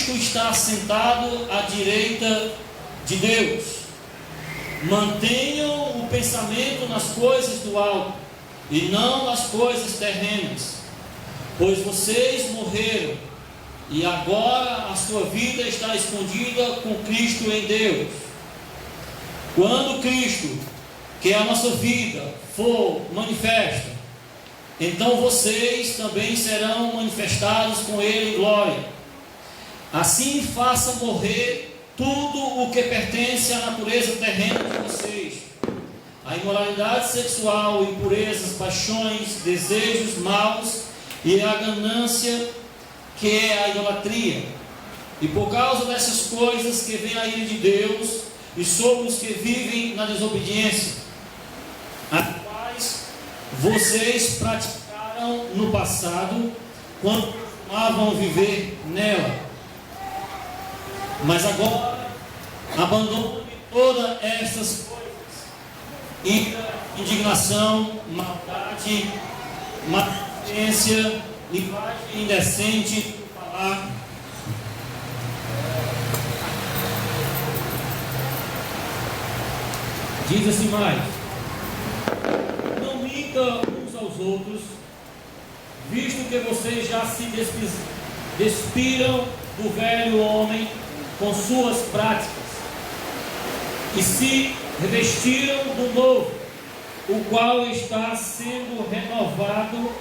Cristo está sentado à direita de Deus. Mantenham o pensamento nas coisas do alto e não nas coisas terrenas, pois vocês morreram e agora a sua vida está escondida com Cristo em Deus. Quando Cristo, que é a nossa vida, for manifesta, então vocês também serão manifestados com Ele em glória. Assim faça morrer tudo o que pertence à natureza terrena de vocês: a imoralidade sexual, impurezas, paixões, desejos maus e a ganância, que é a idolatria. E por causa dessas coisas que vem a ira de Deus e sobre os que vivem na desobediência, as quais vocês praticaram no passado, quando costumavam viver nela. Mas agora abandonem todas essas coisas: ira, indignação, maldade, maledicência, linguagem indecente de falar. Diz assim mais: não mintam uns aos outros, visto que vocês já se despiram do velho homem com suas práticas e se revestiram do novo, o qual está sendo renovado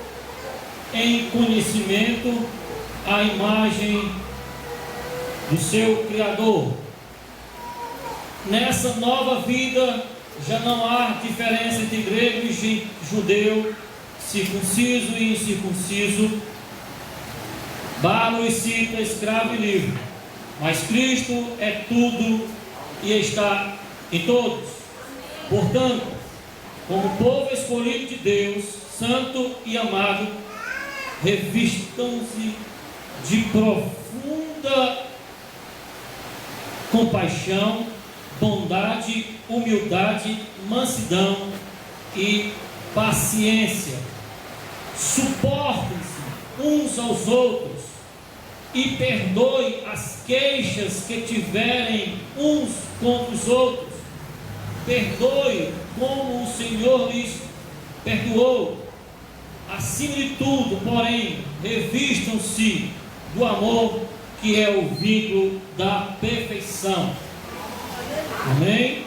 em conhecimento à imagem do seu Criador. Nessa nova vida já não há diferença entre grego e judeu, circunciso e incircunciso, bárbaro e cita, escravo e livre, mas Cristo é tudo e está em todos. Portanto, como povo escolhido de Deus, santo e amado, revistam-se de profunda compaixão, bondade, humildade, mansidão e paciência. Suportem-se uns aos outros e perdoem as queixas que tiverem uns contra os outros. Perdoe como o Senhor lhes perdoou. Acima de tudo, porém, revistam-se do amor, que é o vínculo da perfeição. Amém?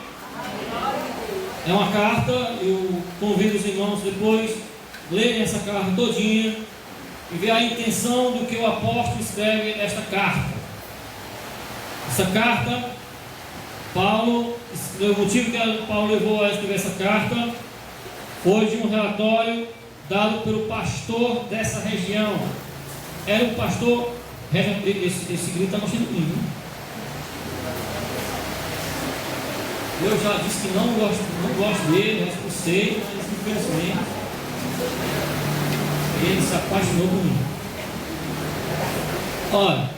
É uma carta, eu convido os irmãos depois lerem essa carta todinha e ver a intenção do que o apóstolo escreve nesta carta. Essa carta, o motivo que Paulo levou a escrever essa carta foi de um relatório dado pelo pastor dessa região. Era um pastor, esse grito está mexendo comigo, né? Eu já disse que não gosto dele, já expulsei, mas infelizmente ele se apaixonou por mim. Olha,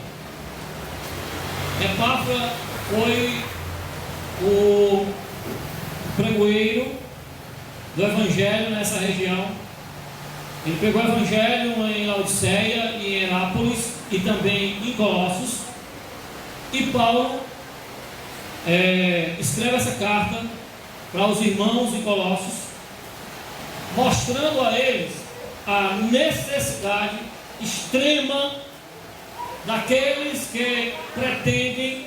Epáfra foi o pregoeiro do Evangelho nessa região. Ele pegou o Evangelho em Laodiceia, em Herápolis e também em Colossos. E Paulo escreve essa carta para os irmãos em Colossos, mostrando a eles a necessidade extrema daqueles que pretendem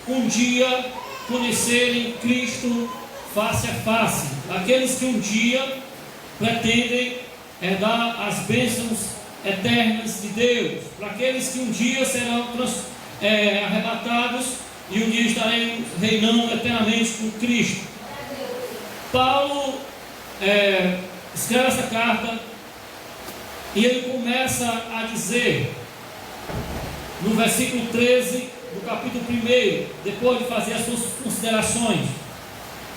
um dia conhecerem Cristo face a face, daqueles que um dia pretendem herdar as bênçãos eternas de Deus, para aqueles que um dia serão arrebatados e um dia estaremos reinando eternamente com Cristo. Paulo escreve essa carta e ele começa a dizer, no versículo 13 do capítulo 1, depois de fazer as suas considerações,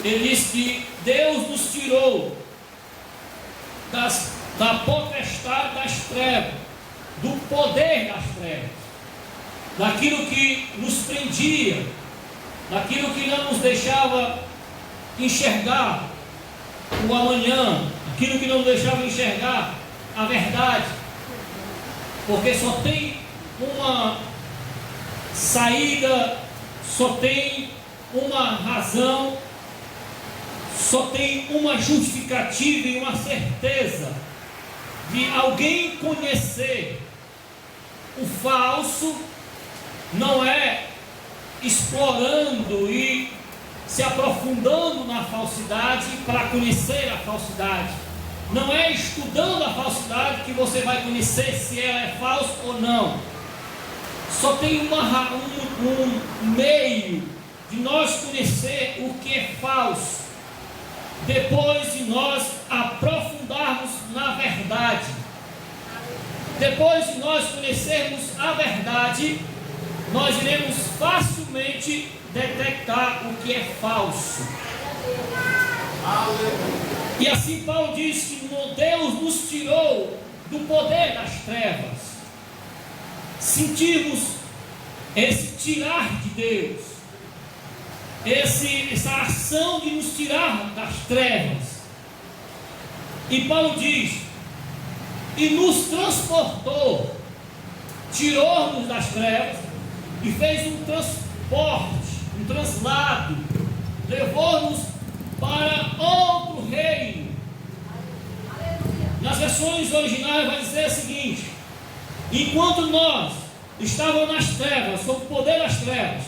ele diz que Deus nos tirou da potestade das trevas, do poder das trevas, daquilo que nos prendia, daquilo que não nos deixava enxergar o amanhã, aquilo que não nos deixava enxergar a verdade, porque só tem uma saída só tem uma razão, só tem uma justificativa e uma certeza de alguém conhecer o falso, não é explorando e se aprofundando na falsidade para conhecer a falsidade. Não é estudando a falsidade que você vai conhecer se ela é falsa ou não. Só tem um meio de nós conhecer o que é falso, depois de nós aprofundarmos na verdade. Depois de nós conhecermos a verdade, nós iremos facilmente detectar o que é falso. E assim Paulo diz que Deus nos tirou do poder das trevas. Sentimos esse tirar de Deus, essa ação de nos tirar das trevas. E Paulo diz, e nos transportou, tirou-nos das trevas e fez um transporte, um translado, levou-nos para outro reino. Nas versões originais vai dizer o seguinte: enquanto nós estávamos nas trevas, sob o poder das trevas,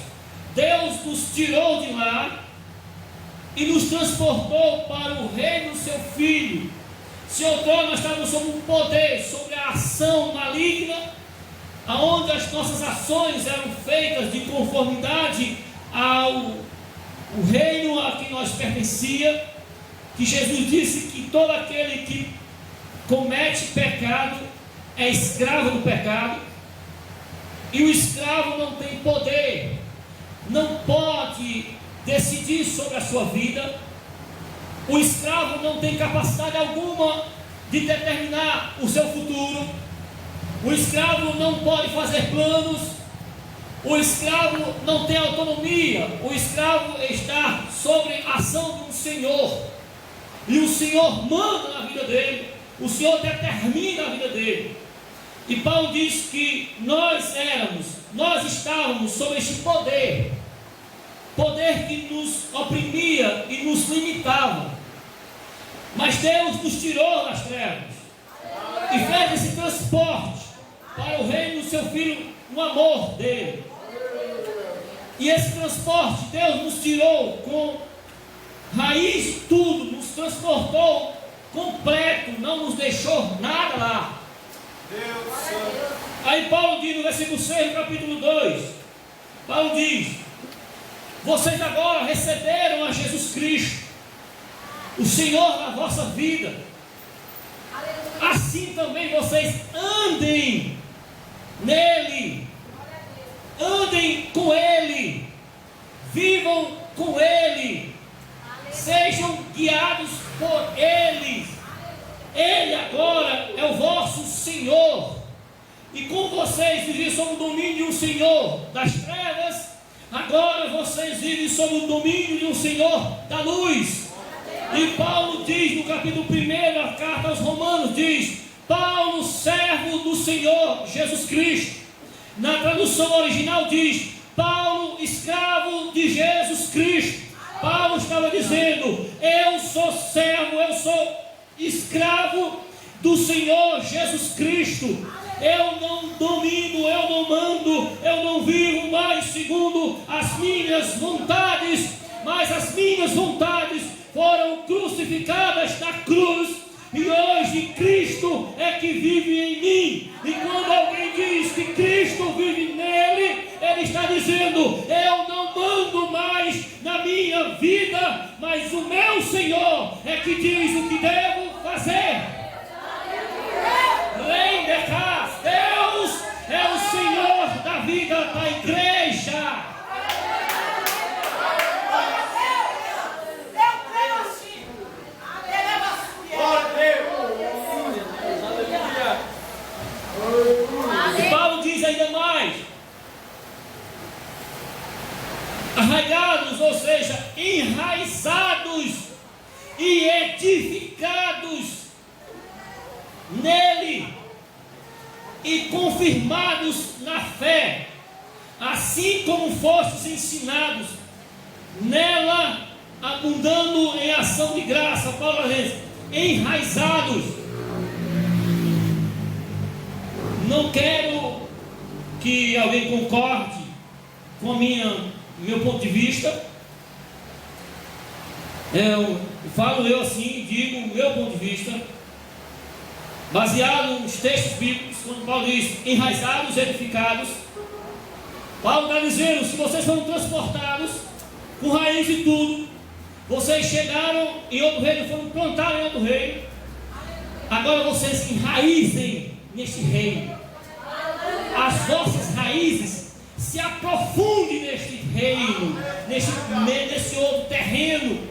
Deus nos tirou de lá e nos transportou para o reino do seu Filho. Se outrora nós estávamos sob um poder, sobre a ação maligna, aonde as nossas ações eram feitas de conformidade ao reino a que nós pertencia, que Jesus disse que todo aquele que comete pecado é escravo do pecado, e o escravo não tem poder, não pode decidir sobre a sua vida. O escravo não tem capacidade alguma de determinar o seu futuro. O escravo não pode fazer planos. O escravo não tem autonomia. O escravo está sobre a ação de um Senhor. E o Senhor manda na vida dele. O Senhor determina a vida dele. E Paulo diz que nós estávamos sob este poder. Poder que nos oprimia e nos limitava. Mas Deus nos tirou das trevas e fez esse transporte para o reino do seu Filho, no amor dele. E esse transporte, Deus nos tirou com raiz de tudo, nos transportou completo, não nos deixou nada lá. Aí Paulo diz no versículo 6 do capítulo 2, Paulo diz: vocês agora receberam a Jesus Cristo, o Senhor da vossa vida. Assim também vocês andem nele, andem com ele, vivam com ele, sejam guiados por ele. Ele agora é o vosso Senhor, e com vocês vivem sob o domínio de um Senhor das trevas, agora vocês vivem sob o domínio de um Senhor da luz. E Paulo diz no capítulo 1, a carta aos Romanos, diz: Paulo, servo do Senhor Jesus Cristo. Na tradução original diz: Paulo, escravo de Jesus Cristo. Paulo estava dizendo: eu sou servo, eu sou escravo do Senhor Jesus Cristo. Eu não domino, eu não mando, eu não vivo mais segundo as minhas vontades, mas as minhas vontades foram crucificadas na cruz, e hoje Cristo é que vive em mim. E quando alguém diz que Cristo vive nele, ele está dizendo: eu não mando mais na minha vida, mas o meu Senhor é que diz o que devo fazer. Rei de casa, Deus é o Senhor da vida da igreja. E Paulo diz ainda mais: arraigados, ou seja, enraizados e edificados nele e confirmados na fé, assim como fostes ensinados, nela abundando em ação de graça. Paulo diz, enraizados. Não quero que alguém concorde com meu ponto de vista. Falo eu assim, digo o meu ponto de vista, baseado nos textos bíblicos, quando Paulo diz enraizados, edificados. Paulo está dizendo, se vocês foram transportados com raiz e tudo, vocês chegaram em outro reino, foram plantados em outro reino, agora vocês enraizem neste reino. As vossas raízes se aprofundem neste reino, nesse outro terreno.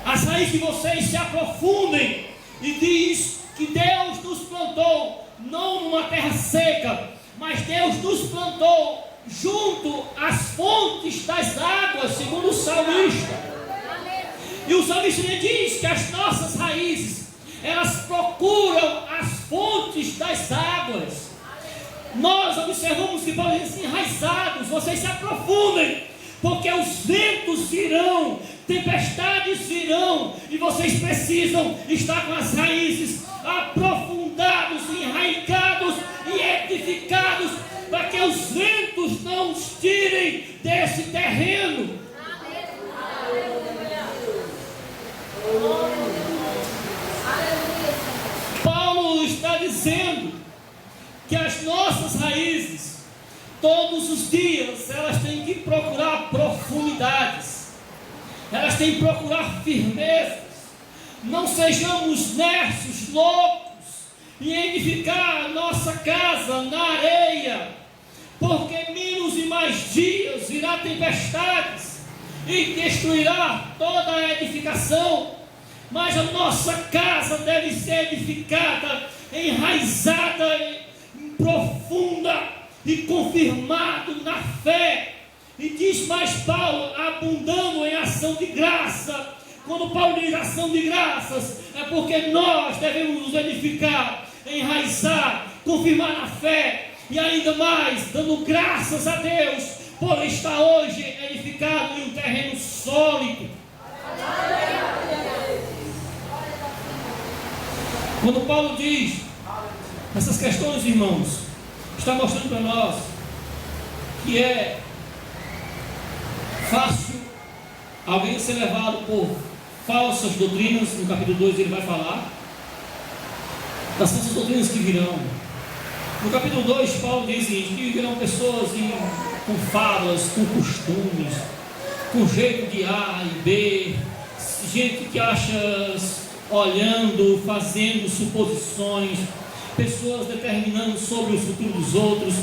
As raízes de vocês se aprofundem. E diz que Deus nos plantou não numa terra seca, mas Deus nos plantou junto às fontes das águas, segundo o salmista. E o salmista diz que as nossas raízes, elas procuram as fontes das águas. Nós observamos que Paulo diz assim, enraizados, vocês se aprofundem, porque os ventos virão, tempestades virão, e vocês precisam estar com as raízes aprofundados, enraizados e edificados, para que os ventos não os tirem desse terreno. Paulo está dizendo que as nossas raízes, todos os dias, elas têm que procurar profundidades, elas têm que procurar firmezas. Não sejamos nércios, loucos, e edificar a nossa casa na areia, porque menos e mais dias virá tempestades e destruirá toda a edificação. Mas a nossa casa deve ser edificada, enraizada, profunda e confirmado na fé. E diz mais Paulo, abundando em ação de graça. Quando Paulo diz ação de graças, é porque nós devemos nos edificar, enraizar, confirmar na fé, e ainda mais, dando graças a Deus por estar hoje edificado em um terreno sólido. Quando Paulo diz essas questões, irmãos, está mostrando para nós que é fácil alguém ser levado por falsas doutrinas. No capítulo 2 ele vai falar das falsas doutrinas que virão. No capítulo 2 Paulo diz que virão pessoas com fábulas, com costumes, com jeito de A e B, gente que acha olhando, fazendo suposições, pessoas determinando sobre o futuro dos outros,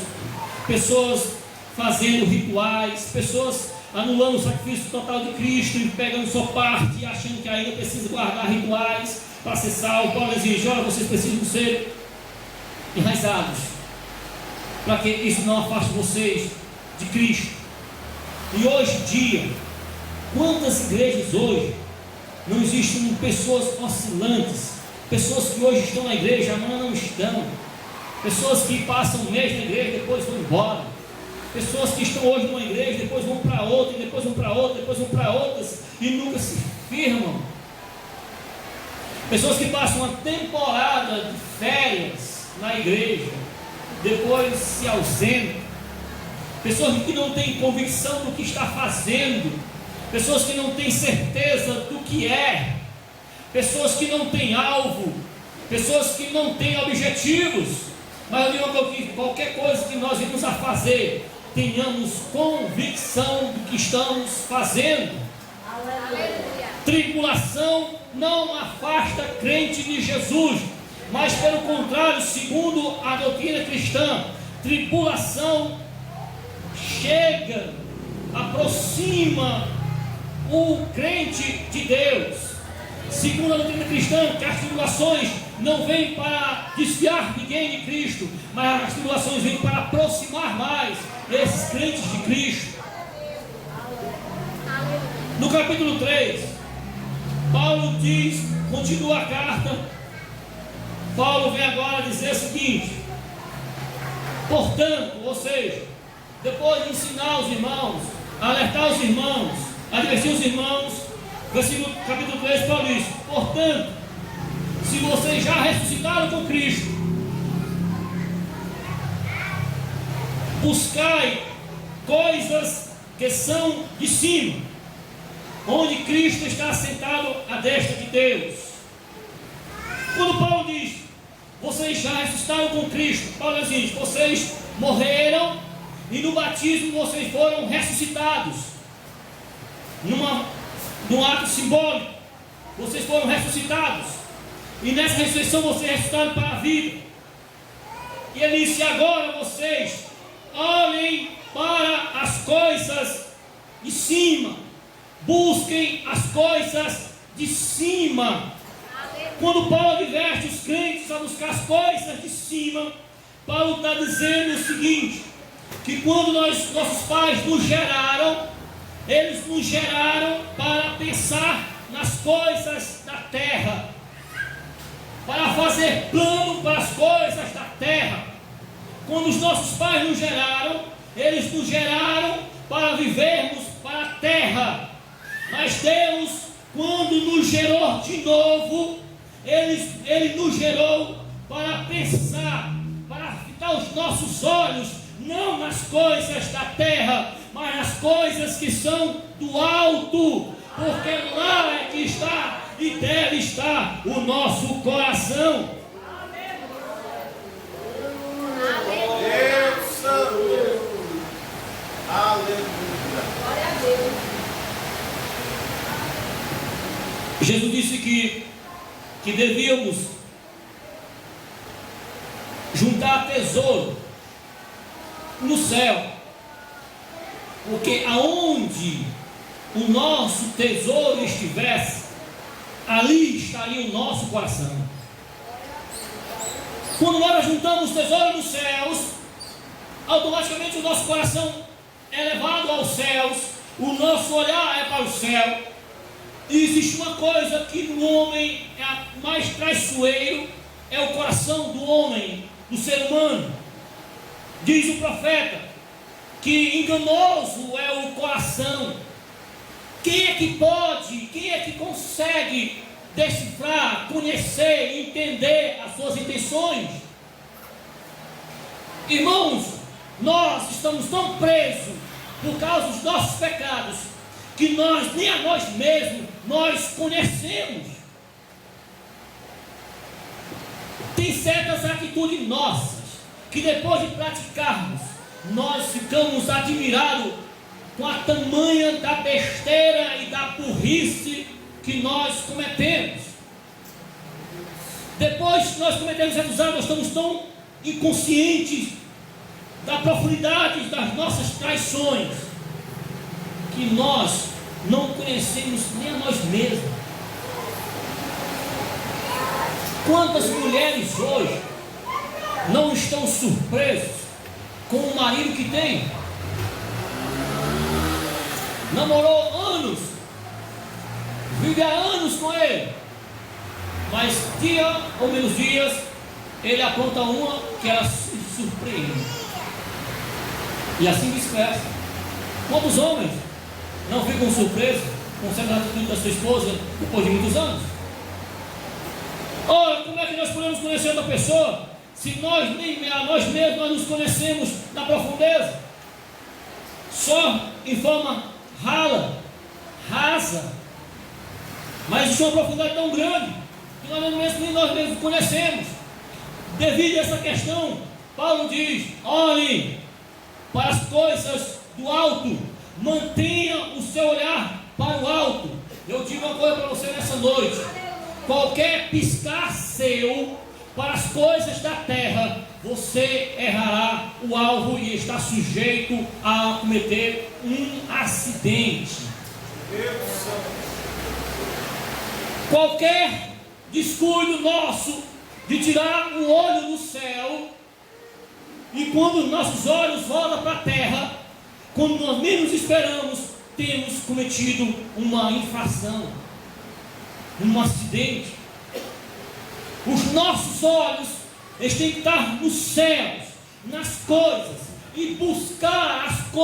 pessoas fazendo rituais, pessoas anulando o sacrifício total de Cristo e pegando sua parte e achando que ainda precisa guardar rituais para ser salvo. Paulo diz, olha, vocês precisam ser enraizados, para que isso não afaste vocês de Cristo. E hoje em dia, quantas igrejas hoje não existem pessoas oscilantes, pessoas que hoje estão na igreja, amanhã não estão, pessoas que passam um mês na igreja, depois vão embora, pessoas que estão hoje numa igreja, depois vão para outra, e depois vão para outra, depois vão para outras, e nunca se firmam. Pessoas que passam uma temporada de férias na igreja, depois se ausentam. Pessoas que não têm convicção do que está fazendo, pessoas que não têm certeza do que é, pessoas que não têm alvo, pessoas que não têm objetivos. Mas eu digo que qualquer coisa que nós vamos a fazer, tenhamos convicção do que estamos fazendo. Aleluia. Tribulação não afasta crente de Jesus, mas pelo contrário, segundo a doutrina cristã, tribulação chega, aproxima o crente de Deus. Segundo a doutrina cristã, que as tribulações não vêm para desviar ninguém de Cristo, mas as tribulações vêm para aproximar mais esses crentes de Cristo. No capítulo 3, Paulo diz, continua a carta, Paulo vem agora dizer o seguinte: portanto, ou seja, depois de ensinar os irmãos, alertar os irmãos, advertir os irmãos, versículo capítulo 3, Paulo diz: portanto, se vocês já ressuscitaram com Cristo, buscai coisas que são de cima, onde Cristo está assentado à destra de Deus. Quando Paulo diz: vocês já ressuscitaram com Cristo, Paulo diz: vocês morreram e no batismo vocês foram ressuscitados. Num ato simbólico, vocês foram ressuscitados. E nessa ressurreição vocês ressuscitaram para a vida. E ele disse: agora vocês olhem para as coisas de cima, busquem as coisas de cima. Quando Paulo adverte os crentes a buscar as coisas de cima, Paulo está dizendo o seguinte: que quando nossos pais nos geraram, eles nos geraram para pensar nas coisas da terra, para fazer plano para as coisas da terra. Quando os nossos pais nos geraram, eles nos geraram para vivermos para a terra. Mas Deus, quando nos gerou de novo, Ele nos gerou para pensar, para fitar os nossos olhos não nas coisas da terra, mas nas coisas que são do alto, porque lá é que está e deve estar o nosso coração. Deus Santo. Aleluia. Glória a Deus. Jesus disse que devíamos juntar tesouro no céu, porque aonde o nosso tesouro estivesse, ali estaria o nosso coração. Quando nós juntamos tesouro nos céus, automaticamente o nosso coração é levado aos céus, o nosso olhar é para o céu. E existe uma coisa que no homem é mais traiçoeiro, é o coração do homem, do ser humano. Diz o profeta que enganoso é o coração. Quem é que pode, quem é que consegue decifrar, conhecer, entender as suas intenções? Irmãos, nós estamos tão presos por causa dos nossos pecados, que nós, nem a nós mesmos, nós conhecemos. Tem certas atitudes nossas, que depois de praticarmos, nós ficamos admirados com a tamanha da besteira e da burrice que nós cometemos. Depois que nós cometemos certos atos, nós estamos tão inconscientes da profundidade das nossas traições, que nós não conhecemos nem a nós mesmos. Quantas mulheres hoje não estão surpresas com o marido que tem? Namorou anos, vive há anos com ele, mas dia ou menos dias ele apronta uma que ela se surpreende, e assim vice-versa. Quantos homens não ficam surpresos com certa atitude da sua esposa depois de muitos anos? Ora, como é que nós podemos conhecer outra pessoa se nós nem a nós mesmos nós nos conhecemos na profundeza? Só em forma rasa, mas de uma profundidade tão grande que nós mesmos conhecemos. Devido a essa questão, Paulo diz: olhem para as coisas do alto, mantenha o seu olhar para o alto. Eu digo uma coisa para você nessa noite: qualquer piscar seu para as coisas da terra, você errará o alvo e está sujeito a cometer um acidente. Qualquer descuido nosso de tirar o olho do céu, e quando nossos olhos voltam para a terra, quando nós menos esperamos, temos cometido uma infração, um acidente. Os nossos olhos, eles têm que estar nos céus, nas coisas, e buscar as coisas